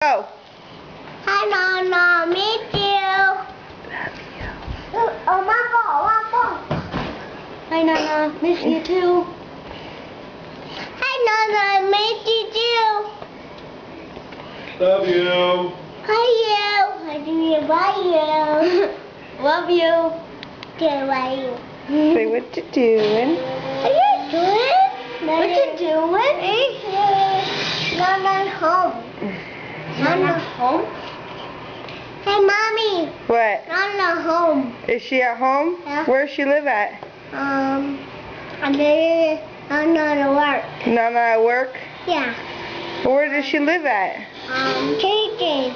Go. Hi, Nana. Meet you. Oh, my ball. Hi, Nana. Miss you too. Hi, Nana. Meet you too. Love you. Hi, you. I do you. Bye, you. Love you. Okay, bye, you. Say what you doing. What are you doing? What you doing? Nana's home. Nana home? Hey, Mommy. What? Nana home. Is she at home? Yeah. Where does she live at? I'm there. Nana work. Nana at work? Yeah. Where does she live at? KK.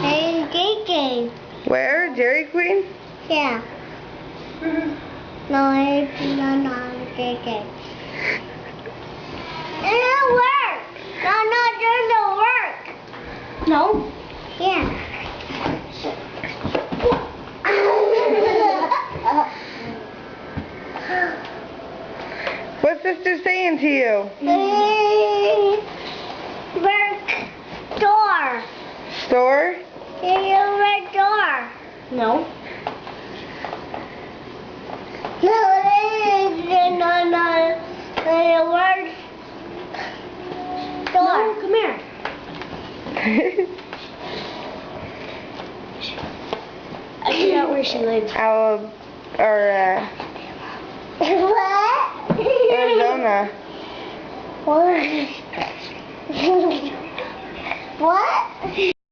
Hey, KK. Where? Dairy Queen? Yeah. No, it's not KK. It doesn't work. No, it doesn't work. No. Yeah. What's sister saying to you? Work door. Store? Work door. No. No, work door. No, come here. I forgot where she lives. What? Arizona. What? What?